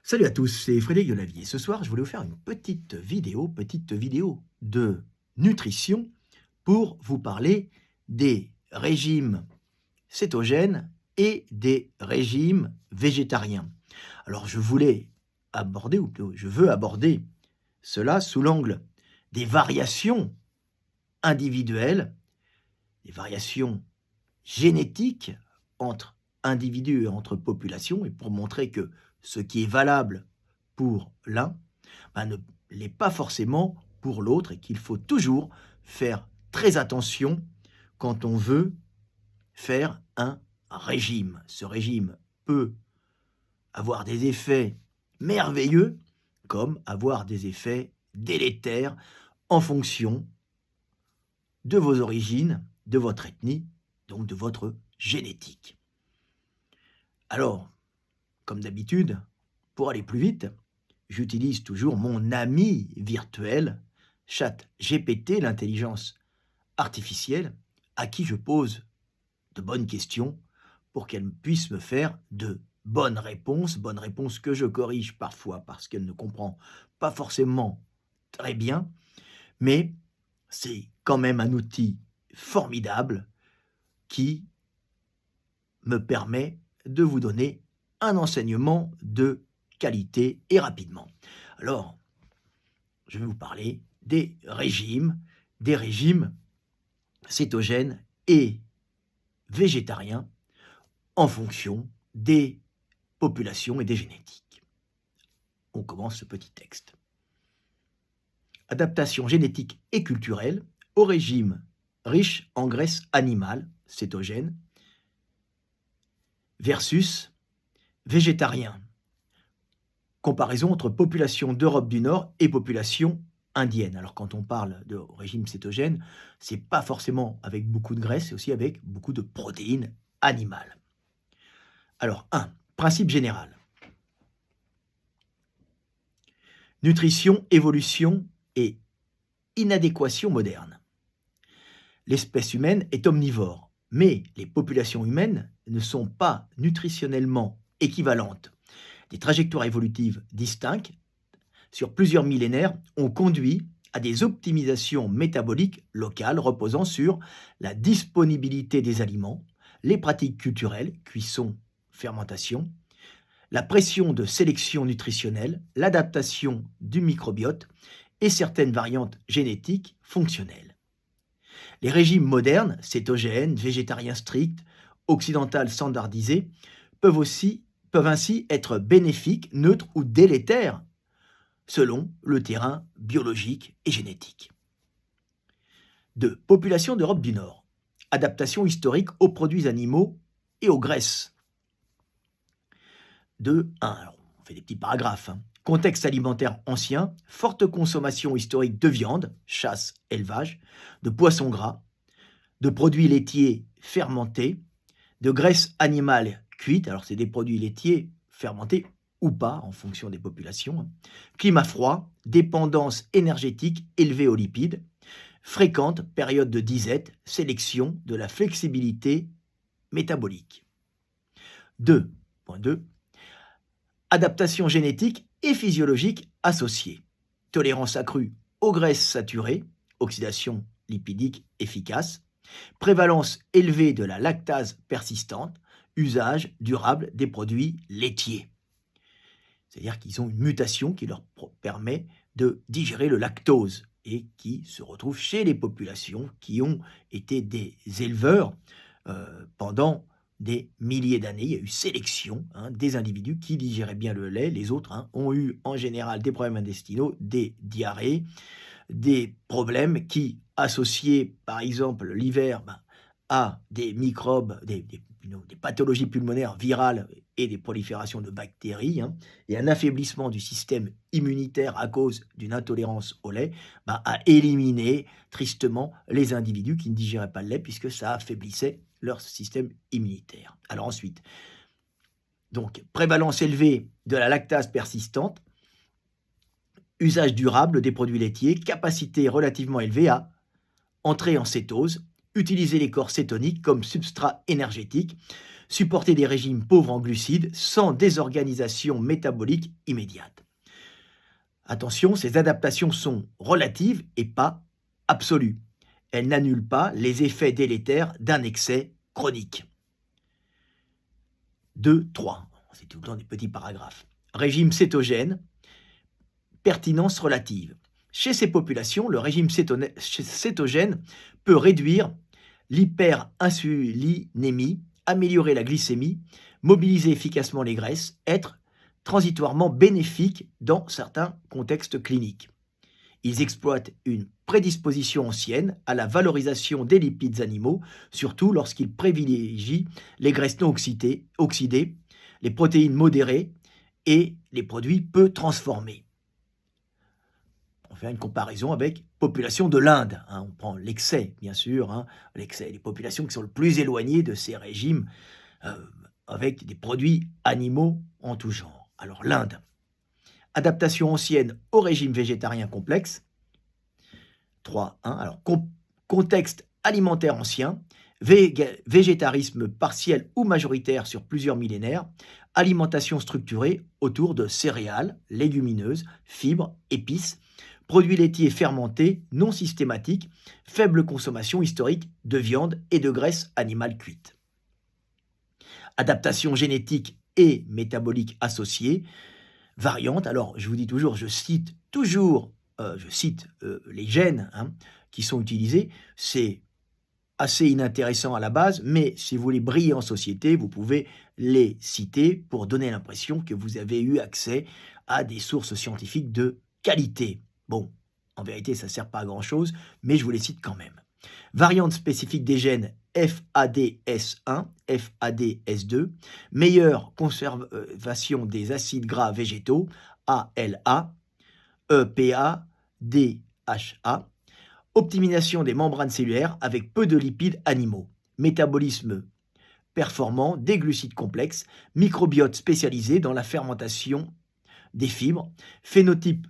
Salut à tous, c'est Frédéric Delavier. Ce soir, je voulais vous faire une petite vidéo de nutrition pour vous parler des régimes cétogènes et des régimes végétariens. Alors, je voulais aborder, ou plutôt, je veux aborder cela sous l'angle des variations individuelles, des variations génétiques entre individus et entre populations, et pour montrer que ce qui est valable pour l'un ne l'est pas forcément pour l'autre, et qu'il faut toujours faire très attention quand on veut faire un régime. Ce régime peut avoir des effets merveilleux comme avoir des effets délétères en fonction de vos origines, de votre ethnie, donc de votre génétique. Alors, comme d'habitude, pour aller plus vite, j'utilise toujours mon ami virtuel, ChatGPT, l'intelligence artificielle, à qui je pose de bonnes questions pour qu'elle puisse me faire de bonnes réponses que je corrige parfois parce qu'elle ne comprend pas forcément très bien, mais c'est quand même un outil formidable qui me permet de vous donner un enseignement de qualité et rapidement. Alors, je vais vous parler des régimes cétogènes et végétariens en fonction des populations et des génétiques. On commence ce petit texte. Adaptation génétique et culturelle au régime riche en graisse animale, cétogène, versus végétarien. Comparaison entre population d'Europe du Nord et population indienne. Alors quand on parle de régime cétogène, c'est pas forcément avec beaucoup de graisse, c'est aussi avec beaucoup de protéines animales. Alors 1. Principe général. Nutrition, évolution et inadéquation moderne. L'espèce humaine est omnivore, mais les populations humaines ne sont pas nutritionnellement équivalentes. Des trajectoires évolutives distinctes sur plusieurs millénaires ont conduit à des optimisations métaboliques locales reposant sur la disponibilité des aliments, les pratiques culturelles, cuisson, fermentation, la pression de sélection nutritionnelle, l'adaptation du microbiote et certaines variantes génétiques fonctionnelles. Les régimes modernes, cétogènes, végétariens stricts, occidentaux standardisés, peuvent ainsi être bénéfiques, neutres ou délétères selon le terrain biologique et génétique. 2. Population d'Europe du Nord. Adaptation historique aux produits animaux et aux graisses. 2. 1. Alors, on fait des petits paragraphes. Contexte alimentaire ancien, forte consommation historique de viande, chasse, élevage, de poissons gras, de produits laitiers fermentés, de graisses animales cuites, alors c'est des produits laitiers fermentés ou pas en fonction des populations, climat froid, dépendance énergétique élevée aux lipides, fréquente période de disette, sélection de la flexibilité métabolique. 2.2. Adaptation génétique et physiologique associée. Tolérance accrue aux graisses saturées, oxydation lipidique efficace, prévalence élevée de la lactase persistante, usage durable des produits laitiers. C'est-à-dire qu'ils ont une mutation qui leur permet de digérer le lactose et qui se retrouve chez les populations qui ont été des éleveurs pendant des milliers d'années. Il y a eu sélection des individus qui digéraient bien le lait. Les autres ont eu en général des problèmes intestinaux, des diarrhées, des problèmes qui, associés par exemple l'hiver à des microbes, des pathologies pulmonaires virales et des proliférations de bactéries, et un affaiblissement du système immunitaire à cause d'une intolérance au lait, a éliminé tristement les individus qui ne digéraient pas le lait puisque ça affaiblissait leur système immunitaire. Alors ensuite, donc prévalence élevée de la lactase persistante, usage durable des produits laitiers, capacité relativement élevée à entrer en cétose, utiliser les corps cétoniques comme substrat énergétique, supporter des régimes pauvres en glucides sans désorganisation métabolique immédiate. Attention, ces adaptations sont relatives et pas absolues. Elles n'annulent pas les effets délétères d'un excès chronique. 2, 3. C'est tout le temps des petits paragraphes. Régime cétogène, pertinence relative. Chez ces populations, le régime cétogène peut réduire l'hyperinsulinémie, améliorer la glycémie, mobiliser efficacement les graisses, être transitoirement bénéfique dans certains contextes cliniques. Ils exploitent une prédisposition ancienne à la valorisation des lipides animaux, surtout lorsqu'ils privilégient les graisses non oxydées, les protéines modérées et les produits peu transformés. On fait une comparaison avec population de l'Inde. On prend l'excès, bien sûr, l'excès, les populations qui sont le plus éloignées de ces régimes avec des produits animaux en tout genre. Alors l'Inde, adaptation ancienne au régime végétarien complexe. 3.1. Alors contexte alimentaire ancien, végétarisme partiel ou majoritaire sur plusieurs millénaires, alimentation structurée autour de céréales, légumineuses, fibres, épices, produits laitiers fermentés non systématiques, faible consommation historique de viande et de graisse animale cuite. Adaptation génétique et métabolique associée, variante. Alors, je vous dis toujours, je cite les gènes qui sont utilisés. C'est assez inintéressant à la base, mais si vous voulez briller en société, vous pouvez les citer pour donner l'impression que vous avez eu accès à des sources scientifiques de qualité. Bon, en vérité, ça ne sert pas à grand-chose, mais je vous les cite quand même. Variante spécifique des gènes FADS1, FADS2, meilleure conservation des acides gras végétaux, ALA, EPA, DHA, optimisation des membranes cellulaires avec peu de lipides animaux, métabolisme performant des glucides complexes, microbiote spécialisé dans la fermentation des fibres, phénotype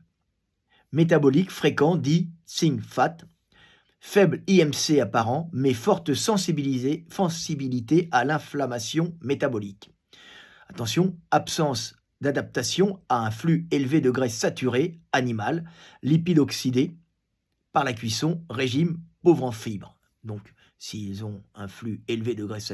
métabolique fréquent dit think fat, faible IMC apparent mais forte sensibilité à l'inflammation métabolique. Attention, absence d'adaptation à un flux élevé de graisses saturées animales, lipides oxydés par la cuisson, régime pauvre en fibres. Donc, s'ils ont un flux élevé de graisses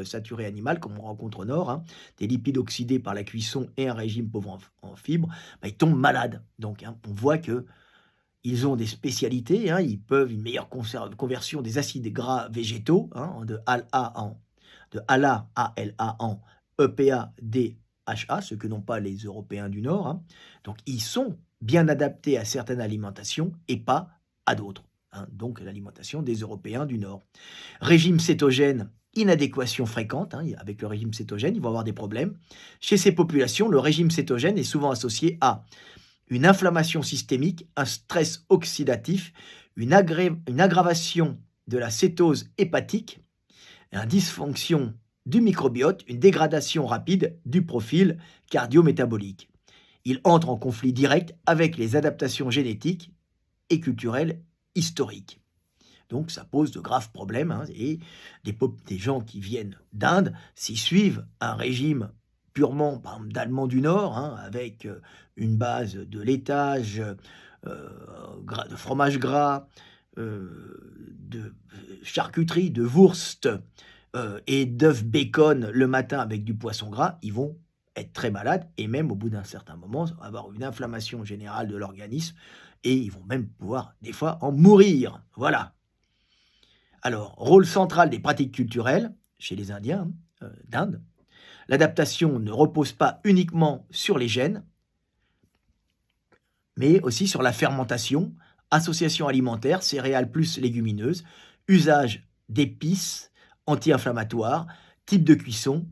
saturées animales, comme on rencontre au nord, des lipides oxydés par la cuisson et un régime pauvre en fibres, ils tombent malades. Donc, on voit qu'ils ont des spécialités, ils peuvent une meilleure conversion des acides gras végétaux, de ALA en EPA, DHA, ce que n'ont pas les Européens du Nord. Donc, ils sont bien adaptés à certaines alimentations et pas à d'autres. Donc l'alimentation des Européens du Nord. Régime cétogène, inadéquation fréquente. Avec le régime cétogène, ils vont avoir des problèmes. Chez ces populations, le régime cétogène est souvent associé à une inflammation systémique, un stress oxydatif, une aggravation de la cétose hépatique, une dysfonction du microbiote, une dégradation rapide du profil cardio-métabolique. Il entre en conflit direct avec les adaptations génétiques et culturelles historiques. Donc ça pose de graves problèmes, et des gens qui viennent d'Inde, s'ils suivent un régime purement, par exemple, d'Allemands du Nord, avec une base de laitage, de fromage gras, de charcuterie, de wurst et d'œufs bacon le matin avec du poisson gras, ils vont être très malades et même au bout d'un certain moment avoir une inflammation générale de l'organisme et ils vont même pouvoir des fois en mourir. Voilà. Alors, rôle central des pratiques culturelles chez les Indiens d'Inde. L'adaptation ne repose pas uniquement sur les gènes, mais aussi sur la fermentation, association alimentaire, céréales plus légumineuses, usage d'épices anti-inflammatoires, type de cuisson,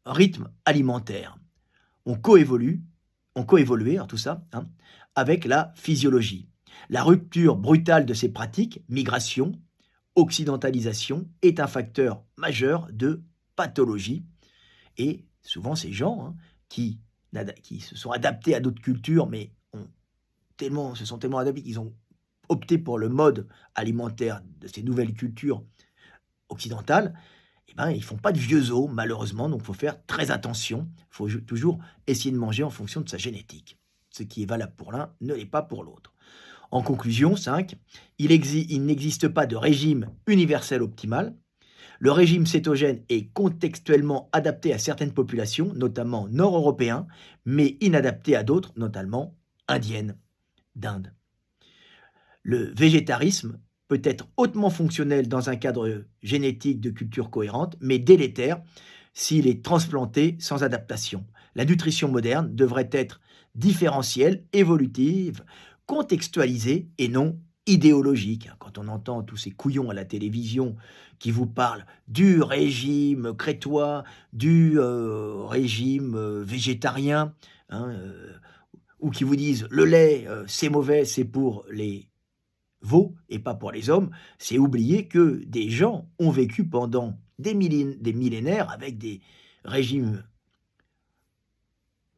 rythme alimentaire. On coévolué, tout ça, avec la physiologie. La rupture brutale de ces pratiques, migration, occidentalisation, est un facteur majeur de pathologie. Et souvent, ces gens qui se sont adaptés à d'autres cultures, mais se sont tellement adaptés qu'ils ont opté pour le mode alimentaire de ces nouvelles cultures occidentales, eh ben, ils ne font pas de vieux os, malheureusement, donc il faut faire très attention. Il faut toujours essayer de manger en fonction de sa génétique. Ce qui est valable pour l'un ne l'est pas pour l'autre. En conclusion, 5, il n'existe pas de régime universel optimal. Le régime cétogène est contextuellement adapté à certaines populations, notamment nord-européens, mais inadapté à d'autres, notamment indiennes d'Inde. Le végétarisme peut être hautement fonctionnel dans un cadre génétique de culture cohérente, mais délétère s'il est transplanté sans adaptation. La nutrition moderne devrait être différentielle, évolutive, contextualisée et non idéologique. Quand on entend tous ces couillons à la télévision qui vous parlent du régime crétois, du régime végétarien, hein, ou qui vous disent le lait c'est mauvais, c'est pour les veaux et pas pour les hommes, c'est oublier que des gens ont vécu pendant des millénaires avec des régimes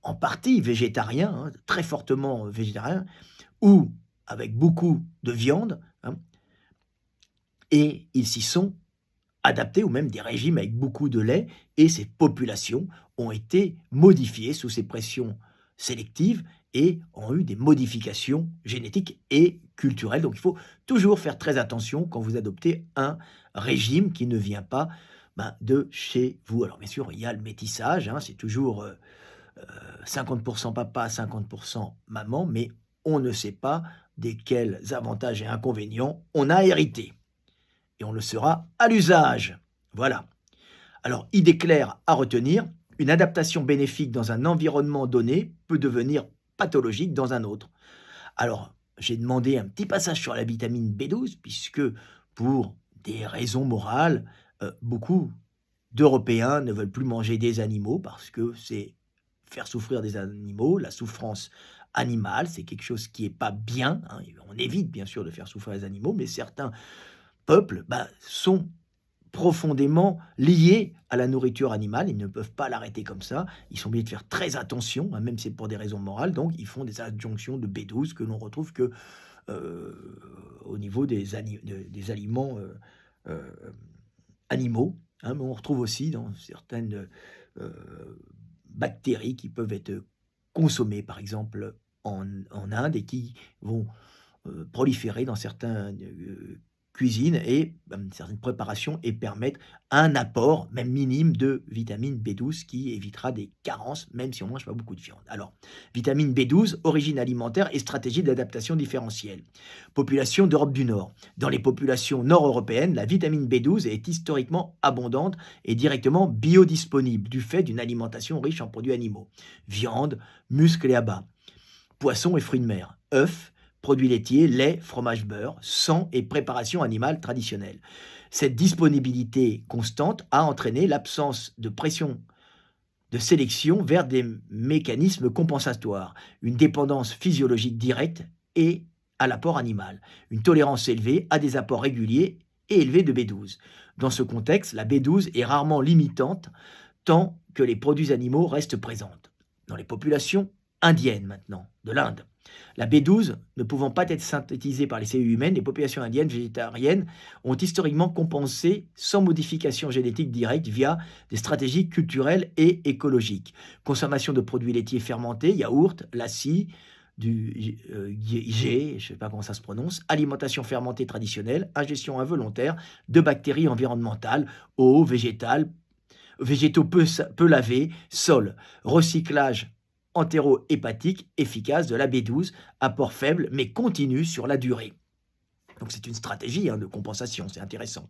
en partie végétariens, hein, très fortement végétariens, ou avec beaucoup de viande, hein, et ils s'y sont adaptés, ou même des régimes avec beaucoup de lait, et ces populations ont été modifiées sous ces pressions sélectives et ont eu des modifications génétiques et culturelles. Donc il faut toujours faire très attention quand vous adoptez un régime qui ne vient pas de chez vous. Alors bien sûr, il y a le métissage, hein, c'est toujours 50% papa, 50% maman, mais on ne sait pas desquels avantages et inconvénients on a hérité. Et on le sera à l'usage. Voilà. Alors, idée claire à retenir, une adaptation bénéfique dans un environnement donné peut devenir pathologique dans un autre. Alors, j'ai demandé un petit passage sur la vitamine B12, puisque pour des raisons morales, beaucoup d'Européens ne veulent plus manger des animaux, parce que c'est faire souffrir des animaux, la souffrance animale, c'est quelque chose qui n'est pas bien, hein. On évite bien sûr de faire souffrir les animaux, mais certains peuples sont profondément liés à la nourriture animale, ils ne peuvent pas l'arrêter comme ça, ils sont obligés de faire très attention, hein, même si c'est pour des raisons morales, donc ils font des adjonctions de B12 que l'on retrouve que au niveau des aliments animaux, hein, mais on retrouve aussi dans certaines bactéries qui peuvent être consommées, par exemple en Inde, et qui vont proliférer dans certaines cuisines et certaines préparations et permettre un apport, même minime, de vitamine B12 qui évitera des carences, même si on ne mange pas beaucoup de viande. Alors, vitamine B12, origine alimentaire et stratégie d'adaptation différentielle. Population d'Europe du Nord. Dans les populations nord-européennes, la vitamine B12 est historiquement abondante et directement biodisponible du fait d'une alimentation riche en produits animaux. Viande, muscles et abats. Poissons et fruits de mer. Œufs, produits laitiers, lait, fromage, beurre, sang et préparation animale traditionnelle. Cette disponibilité constante a entraîné l'absence de pression de sélection vers des mécanismes compensatoires, une dépendance physiologique directe et à l'apport animal, une tolérance élevée à des apports réguliers et élevés de B12. Dans ce contexte, la B12 est rarement limitante tant que les produits animaux restent présents. Dans les populations indiennes maintenant, de l'Inde, la B12 ne pouvant pas être synthétisée par les cellules humaines, les populations indiennes végétariennes ont historiquement compensé sans modification génétique directe via des stratégies culturelles et écologiques. Consommation de produits laitiers fermentés, yaourts, lassi, du ghee, je ne sais pas comment ça se prononce, alimentation fermentée traditionnelle, ingestion involontaire de bactéries environnementales, eau, végétaux peu lavés, sol, recyclage entéro-hépatique efficace de la B12, apport faible mais continu sur la durée. Donc c'est une stratégie de compensation, c'est intéressant.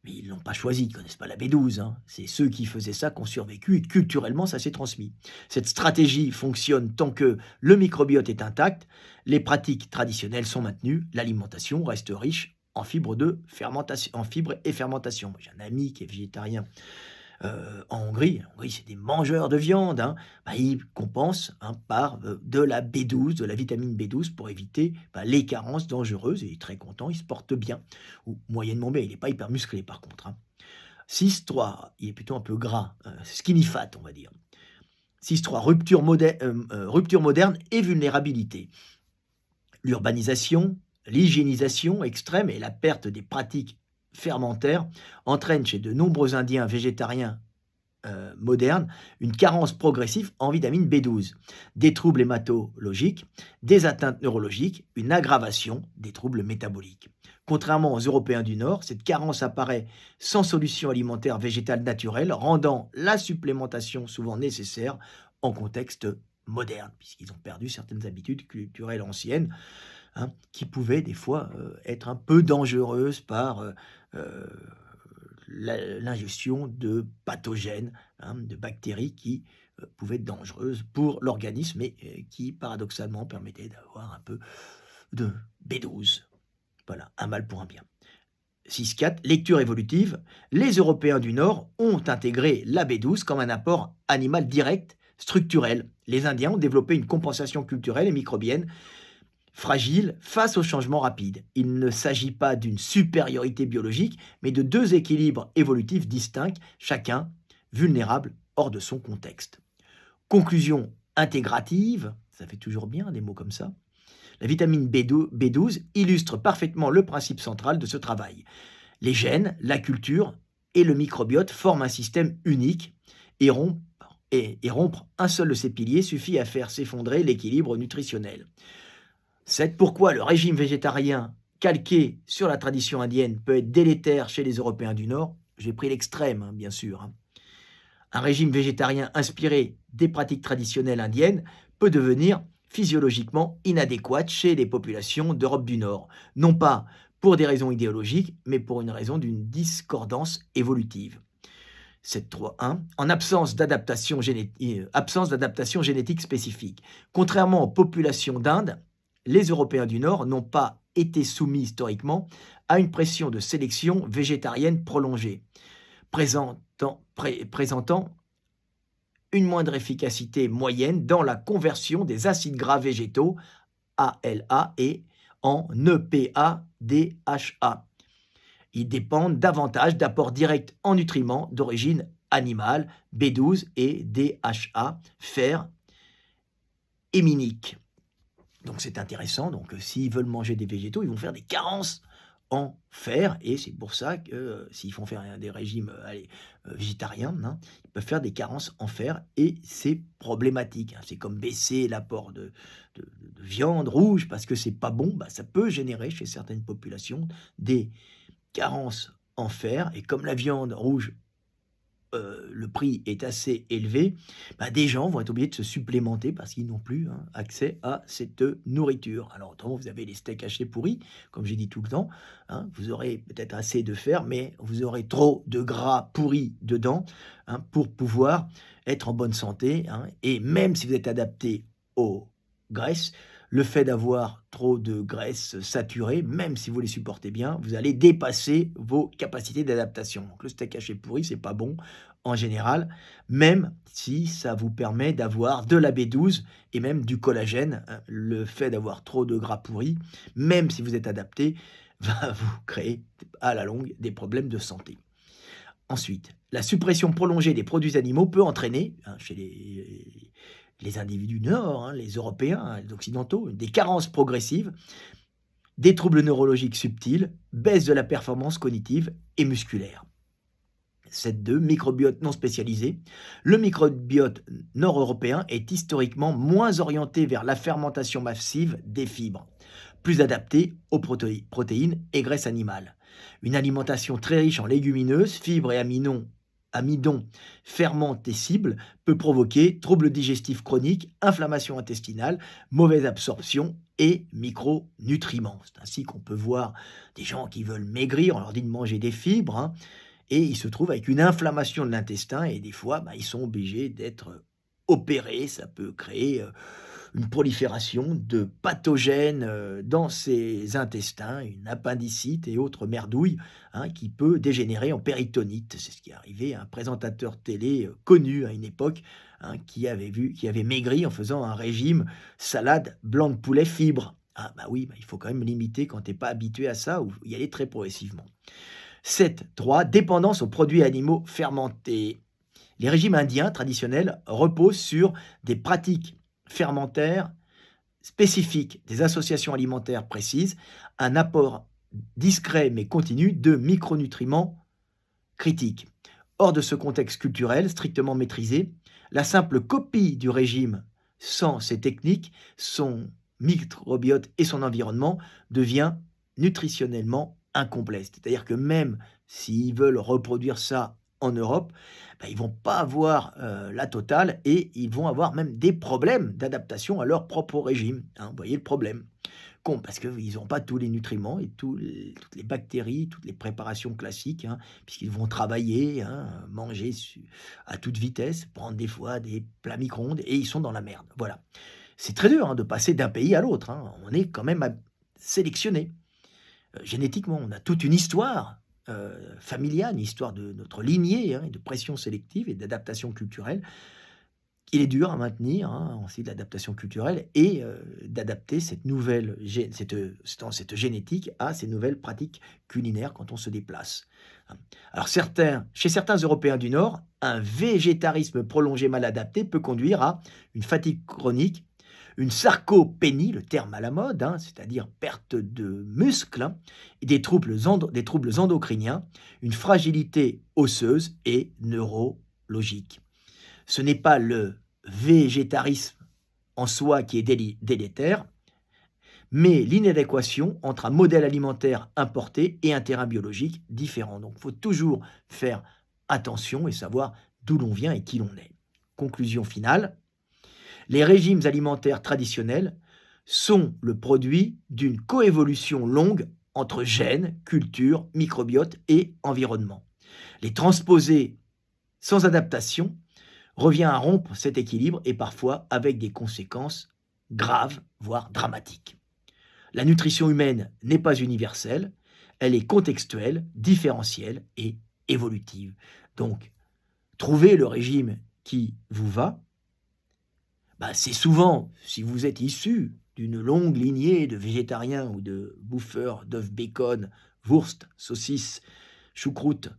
Mais ils ne l'ont pas choisi, ils ne connaissent pas la B12. C'est ceux qui faisaient ça qui ont survécu et culturellement ça s'est transmis. Cette stratégie fonctionne tant que le microbiote est intact, les pratiques traditionnelles sont maintenues, l'alimentation reste riche en fibres et fermentation. J'ai un ami qui est végétarien en Hongrie. En Hongrie, c'est des mangeurs de viande. Ils compensent par de la B12, de la vitamine B12 pour éviter les carences dangereuses. Il est très content, il se porte bien. Ou moyennement bien, il n'est pas hyper musclé par contre. 6-3, il est plutôt un peu gras, skinny fat on va dire. 6-3, rupture moderne et vulnérabilité. L'urbanisation, l'hygiénisation extrême et la perte des pratiques fermentaire entraîne chez de nombreux Indiens végétariens moderne, une carence progressive en vitamine B12, des troubles hématologiques, des atteintes neurologiques, une aggravation des troubles métaboliques. Contrairement aux Européens du Nord, cette carence apparaît sans solution alimentaire végétale naturelle, rendant la supplémentation souvent nécessaire en contexte moderne, puisqu'ils ont perdu certaines habitudes culturelles anciennes, qui pouvaient des fois être un peu dangereuses par l'ingestion de pathogènes, de bactéries qui pouvaient être dangereuses pour l'organisme et qui, paradoxalement, permettaient d'avoir un peu de B12. Voilà, un mal pour un bien. 6.4. Lecture évolutive. Les Européens du Nord ont intégré la B12 comme un apport animal direct, structurel. Les Indiens ont développé une compensation culturelle et microbienne fragile face aux changements rapides. Il ne s'agit pas d'une supériorité biologique, mais de deux équilibres évolutifs distincts, chacun vulnérable hors de son contexte. Conclusion intégrative, ça fait toujours bien des mots comme ça. La vitamine B12 illustre parfaitement le principe central de ce travail. Les gènes, la culture et le microbiote forment un système unique et rompre un seul de ces piliers suffit à faire s'effondrer l'équilibre nutritionnel. C'est pourquoi le régime végétarien calqué sur la tradition indienne peut être délétère chez les Européens du Nord. J'ai pris l'extrême, bien sûr. Un régime végétarien inspiré des pratiques traditionnelles indiennes peut devenir physiologiquement inadéquat chez les populations d'Europe du Nord, non pas pour des raisons idéologiques, mais pour une raison d'une discordance évolutive. 7.3.1. En absence d'adaptation génétique spécifique. Contrairement aux populations d'Inde, les Européens du Nord n'ont pas été soumis historiquement à une pression de sélection végétarienne prolongée, présentant une moindre efficacité moyenne dans la conversion des acides gras végétaux ALA et en EPA-DHA. Ils dépendent davantage d'apports directs en nutriments d'origine animale, B12 et DHA, fer et minique. Donc c'est intéressant, donc s'ils veulent manger des végétaux, ils vont faire des carences en fer, et c'est pour ça que s'ils font faire des régimes végétariens, ils peuvent faire des carences en fer, et c'est problématique. C'est comme baisser l'apport de viande rouge, parce que c'est pas bon, ça peut générer chez certaines populations des carences en fer, et comme la viande rouge, le prix est assez élevé, des gens vont être obligés de se supplémenter parce qu'ils n'ont plus accès à cette nourriture. Alors autrement, vous avez les steaks hachés pourris, comme j'ai dit tout le temps, vous aurez peut-être assez de fer, mais vous aurez trop de gras pourris dedans pour pouvoir être en bonne santé. Et même si vous êtes adapté aux graisses, le fait d'avoir trop de graisses saturées, même si vous les supportez bien, vous allez dépasser vos capacités d'adaptation. Donc le steak haché pourri, c'est pas bon en général, même si ça vous permet d'avoir de la B12 et même du collagène. Le fait d'avoir trop de gras pourris, même si vous êtes adapté, va vous créer à la longue des problèmes de santé. Ensuite, la suppression prolongée des produits animaux peut entraîner, chez les individus du Nord, les Européens, les Occidentaux, des carences progressives, des troubles neurologiques subtils, baisse de la performance cognitive et musculaire. 7.2. Microbiote non spécialisé. Le microbiote nord-européen est historiquement moins orienté vers la fermentation massive des fibres, plus adapté aux protéines et graisses animales. Une alimentation très riche en légumineuses, fibres et amidon fermentescibles peut provoquer troubles digestifs chroniques, inflammation intestinale, mauvaise absorption et micronutriments. C'est ainsi qu'on peut voir des gens qui veulent maigrir, on leur dit de manger des fibres, et ils se trouvent avec une inflammation de l'intestin, et des fois, ils sont obligés d'être opérés. Ça peut créer une prolifération de pathogènes dans ces intestins, une appendicite et autres merdouilles qui peut dégénérer en péritonite. C'est ce qui est arrivé à un présentateur télé connu à une époque qui avait maigri en faisant un régime salade, blanc de poulet, fibres. Oui, il faut quand même limiter quand tu n'es pas habitué à ça ou y aller très progressivement. 7.3. Dépendance aux produits animaux fermentés. Les régimes indiens traditionnels reposent sur des pratiques fermentaires spécifiques, des associations alimentaires précises, un apport discret mais continu de micronutriments critiques. Hors de ce contexte culturel strictement maîtrisé, la simple copie du régime sans ces techniques, son microbiote et son environnement devient nutritionnellement incomplet. C'est-à-dire que même s'ils veulent reproduire ça en Europe, ben, ils ne vont pas avoir la totale et ils vont avoir même des problèmes d'adaptation à leur propre régime. Hein, vous voyez le problème. Parce qu'ils n'ont pas tous les nutriments et toutes les bactéries, toutes les préparations classiques, hein, puisqu'ils vont travailler, hein, manger à toute vitesse, prendre des fois des plats micro-ondes, et ils sont dans la merde. Voilà. C'est très dur, hein, de passer d'un pays à l'autre. Hein. On est quand même sélectionné. Génétiquement, on a toute une histoire familiale, une histoire de notre lignée, hein, de pression sélective et d'adaptation culturelle. Il est dur à maintenir, hein, aussi de l'adaptation culturelle et d'adapter cette nouvelle cette génétique à ces nouvelles pratiques culinaires quand on se déplace. Hein. Alors chez certains Européens du Nord, un végétarisme prolongé mal adapté peut conduire à une fatigue chronique, une sarcopénie, le terme à la mode, hein, c'est-à-dire perte de muscles, hein, et des troubles endocriniens, une fragilité osseuse et neurologique. Ce n'est pas le végétarisme en soi qui est délétère, mais l'inadéquation entre un modèle alimentaire importé et un terrain biologique différent. Donc il faut toujours faire attention et savoir d'où l'on vient et qui l'on est. Conclusion finale, les régimes alimentaires traditionnels sont le produit d'une coévolution longue entre gènes, culture, microbiote et environnement. Les transposer sans adaptation revient à rompre cet équilibre et parfois avec des conséquences graves, voire dramatiques. La nutrition humaine n'est pas universelle, elle est contextuelle, différentielle et évolutive. Donc, trouver le régime qui vous va, c'est souvent, si vous êtes issu d'une longue lignée de végétariens ou de bouffeurs d'œufs bacon, wurst, saucisses, choucroute,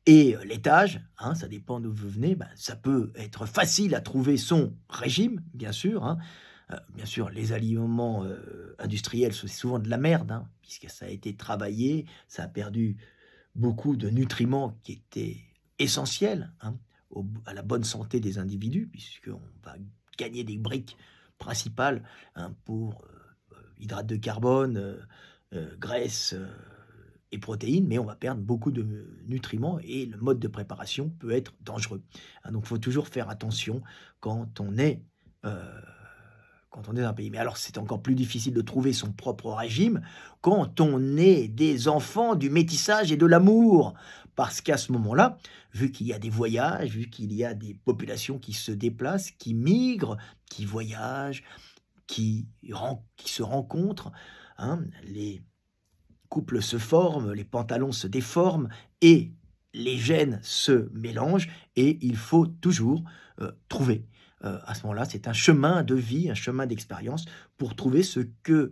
et laitage, hein, ça dépend d'où vous venez, ça peut être facile à trouver son régime, bien sûr. Hein. Bien sûr, les aliments industriels, c'est souvent de la merde, hein, puisque ça a été travaillé, ça a perdu beaucoup de nutriments qui étaient essentiels, hein, à la bonne santé des individus, puisqu'on va gagner des briques principales, hein, pour hydrates de carbone, graisse, et protéines, mais on va perdre beaucoup de nutriments et le mode de préparation peut être dangereux. Hein, donc il faut toujours faire attention quand on est dans un pays. Mais alors c'est encore plus difficile de trouver son propre régime quand on est des enfants du métissage et de l'amour. Parce qu'à ce moment-là, vu qu'il y a des voyages, vu qu'il y a des populations qui se déplacent, qui migrent, qui voyagent, qui se rencontrent, hein, les couples se forment, les pantalons se déforment et les gènes se mélangent et il faut toujours trouver. À ce moment-là, c'est un chemin de vie, un chemin d'expérience pour trouver ce que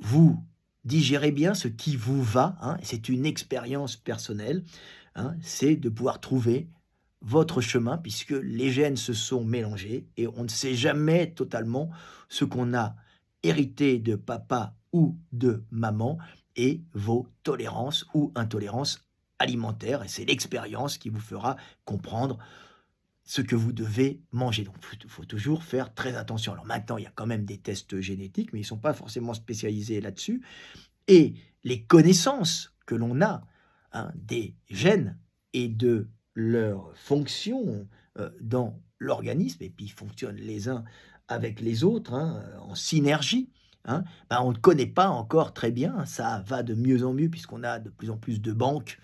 vous digérez bien, ce qui vous va. Hein, c'est une expérience personnelle. Hein, c'est de pouvoir trouver votre chemin puisque les gènes se sont mélangés et on ne sait jamais totalement ce qu'on a hérité de papa ou de maman et vos tolérances ou intolérances alimentaires. Et c'est l'expérience qui vous fera comprendre ce que vous devez manger. Donc, il faut toujours faire très attention. Alors maintenant, il y a quand même des tests génétiques, mais ils ne sont pas forcément spécialisés là-dessus. Et les connaissances que l'on a, hein, des gènes et de leur fonction dans l'organisme, et puis ils fonctionnent les uns avec les autres, hein, en synergie, hein, on ne connaît pas encore très bien. Ça va de mieux en mieux puisqu'on a de plus en plus de banques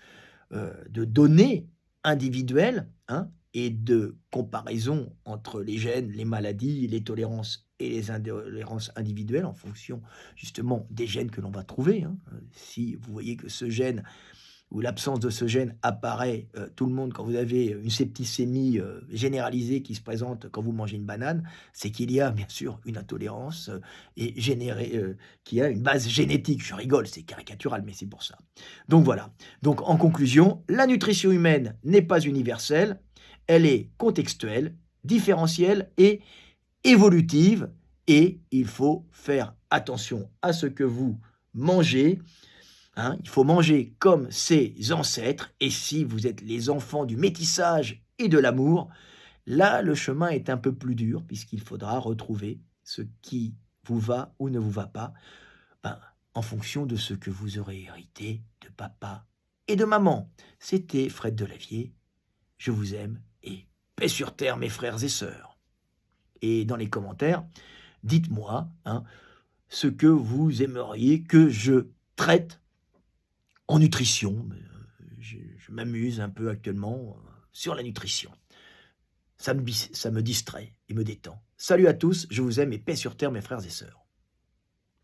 de données individuelles, hein, et de comparaison entre les gènes, les maladies, les tolérances et les intolérances individuelles en fonction justement des gènes que l'on va trouver. Hein. Si vous voyez que ce gène ou l'absence de ce gène apparaît, tout le monde, quand vous avez une septicémie généralisée qui se présente quand vous mangez une banane, c'est qu'il y a bien sûr une intolérance et qui a une base génétique. Je rigole, c'est caricatural, mais c'est pour ça. Donc voilà. Donc en conclusion, la nutrition humaine n'est pas universelle, elle est contextuelle, différentielle et évolutive, et il faut faire attention à ce que vous manger. Hein, il faut manger comme ses ancêtres. Et si vous êtes les enfants du métissage et de l'amour, là, le chemin est un peu plus dur puisqu'il faudra retrouver ce qui vous va ou ne vous va pas, ben, en fonction de ce que vous aurez hérité de papa et de maman. C'était Fred Delavier. Je vous aime et paix sur terre, mes frères et sœurs. Et dans les commentaires, dites-moi hein, ce que vous aimeriez que je traite en nutrition. Je m'amuse un peu actuellement sur la nutrition. Ça me distrait et me détend. Salut à tous, je vous aime et paix sur terre, mes frères et sœurs.